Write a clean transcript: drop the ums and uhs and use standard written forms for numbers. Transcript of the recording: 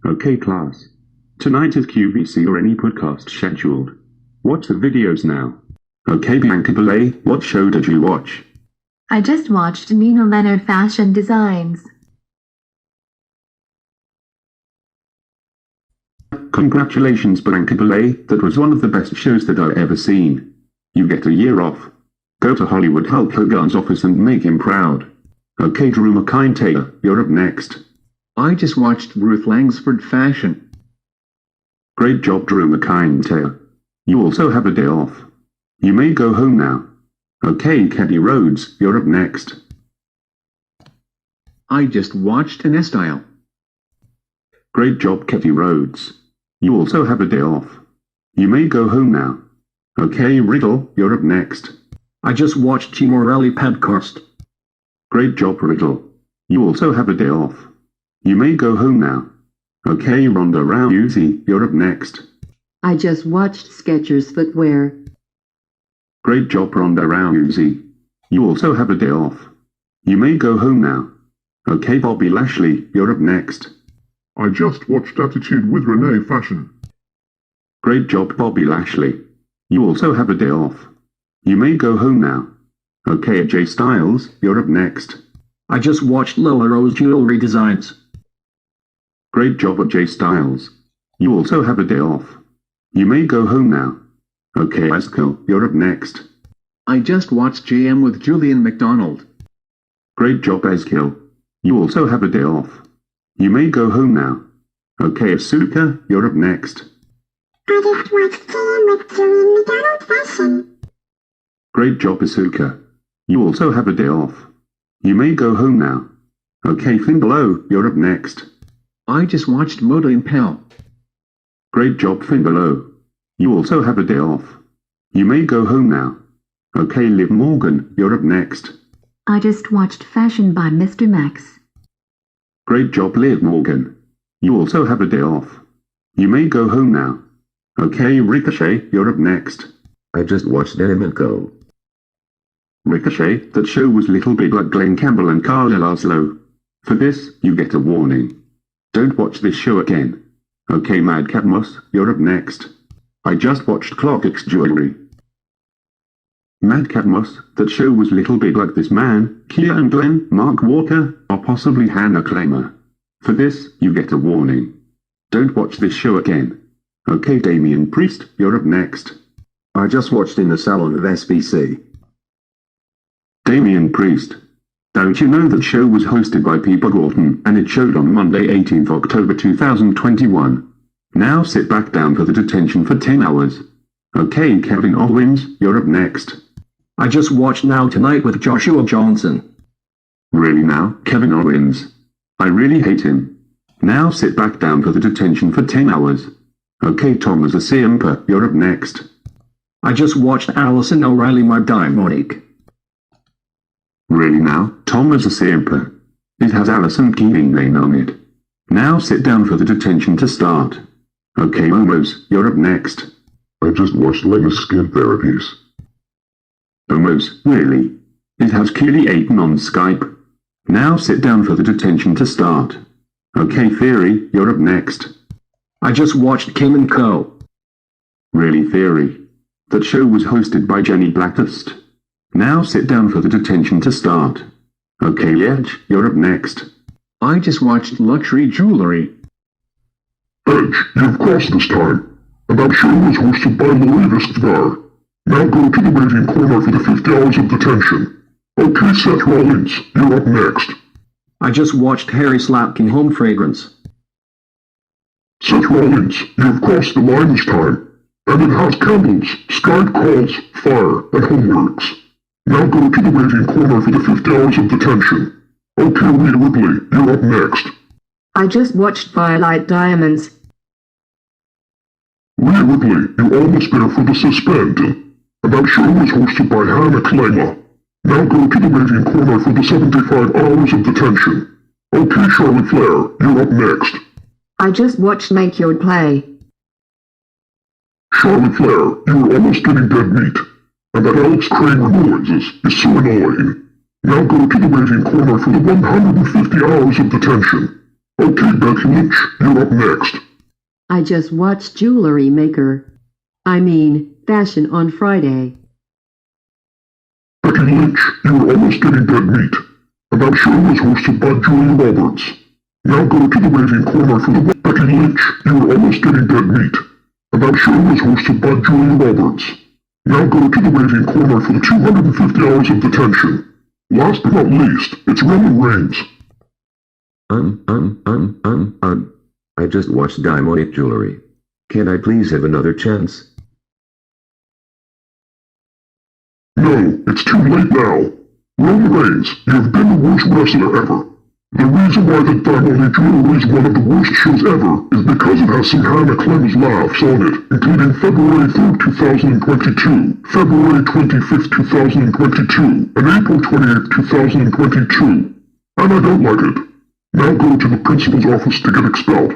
Okay class. Tonight is QVC or any podcast scheduled. Watch the videos now. Okay Bianca Belay, what show did you watch? I just watched Nina Leonard Fashion Designs. Congratulations Bianca Belay, that was one of the best shows that I've ever seen. You get a year off. Go to Hollywood Hulk Hogan's office and make him proud. Okay Drew McIntyre, you're up next. I just watched Ruth Langsford Fashion. Great job Drew McIntyre. You also have a day off. You may go home now. Okay Katie Rhodes, you're up next. I just watched An Style. Great job Katie Rhodes. You also have a day off. You may go home now. Okay Riddle, you're up next. I just watched Timur Ali podcast. Great job Riddle. You also have a day off. You may go home now. Okay Ronda Rousey, you're up next. I just watched Skechers Footwear. Great job Ronda Rousey. You also have a day off. You may go home now. Okay Bobby Lashley, you're up next. I just watched Attitude with Renee Fashion. Great job Bobby Lashley. You also have a day off. You may go home now. Okay AJ Styles, you're up next. I just watched Lola Rose Jewelry Designs. Great job AJ Styles. You also have a day off. You may go home now. Okay Asko, you're up next. I just watched JM with Julian McDonald. Great job Eskil. You also have a day off. You may go home now. Okay Asuka, you're up next. I just watched JM with Julian McDonald Fashion. Great job Asuka. You also have a day off. You may go home now. Okay Finn Below, you're up next. I just watched Moda and Pal. Great job Finn Below. You also have a day off. You may go home now. Okay Liv Morgan, you're up next. I just watched Fashion by Mr. Max. Great job Liv Morgan. You also have a day off. You may go home now. Okay Ricochet, you're up next. I just watched Element Go. Ricochet, that show was little bit like Glenn Campbell and Carla Laszlo. For this, you get a warning. Don't watch this show again. Okay Mad Cadmus, you're up next. I just watched Clockix Jewelry. Mad Cadmus, that show was little bit like this man, Kia and Glenn, Mark Walker, or possibly Hannah Claimer. For this, you get a warning. Don't watch this show again. Okay Damien Priest, you're up next. I just watched In the Salon of SBC. Damien Priest. Don't you know that show was hosted by Peter Gorton and it showed on Monday 18th October 2021. Now sit back down for the detention for 10 hours. Okay Kevin Owens, you're up next. I just watched Now Tonight with Joshua Johnson. Really now, Kevin Owens? I really hate him. Now sit back down for the detention for 10 hours. Okay Thomas Asiampa, you're up next. I just watched Alison O'Reilly My Monique. Really now, Thomas Asiampa? It has Alison Keeling Lane on it. Now sit down for the detention to start. Okay Omos, you're up next. I just watched Latest Skin Therapies. Omos, really? It has Keely Ayton on Skype. Now sit down for the detention to start. Okay Theory, you're up next. I just watched Kim and Co. Really Theory? That show was hosted by Jenny Blackest. Now sit down for the detention to start. Okay Edge, you're up next. I just watched Luxury Jewelry. Edge, you've crossed this time. And that show was hosted by Louis Vistvar. Now go to the waiting corner for the 50 hours of detention. Okay Seth Rollins, you're up next. I just watched Harry Slapkin Home Fragrance. Seth Rollins, you've crossed the line this time. And it has candles, Skype calls, fire, and homeworks. Now go to the waiting corner for the 50 hours of detention. Okay, Rhea Ripley, you're up next. I just watched Firelight Diamonds. Rhea Ripley, you're almost there for the suspend. And that show was hosted by Hannah Claimer. Now go to the waiting corner for the 75 hours of detention. Okay, Charlotte Flair, you're up next. I just watched Make Your Play. Charlotte Flair, you're almost getting dead meat. And that Alex Kramer noises is so annoying. Now go to the waiting corner for the 150 hours of detention. Okay, Becky Lynch, you're you're up next. I just watched Jewelry Maker. Fashion on Friday. Becky Lynch, you were almost getting dead meat. And that show was hosted by Julia Roberts. Now go to the waving corner for the... Becky Lynch, you were almost getting dead meat. And that show was hosted by Julia Roberts. Now go to the waving corner for the 250 hours of detention. Last but not least, it's Roman Reigns. I just watched Diamond Jewelry. Can I please have another chance? No, it's too late now. Roman Reigns, you have been the worst wrestler ever. The reason why the Diamond Jewelry is one of the worst shows ever is because it has some Hannah Clem's laughs on it, including February 3rd, 2022, February 25th, 2022, and April 28th, 2022. And I don't like it. Now go to the principal's office to get expelled.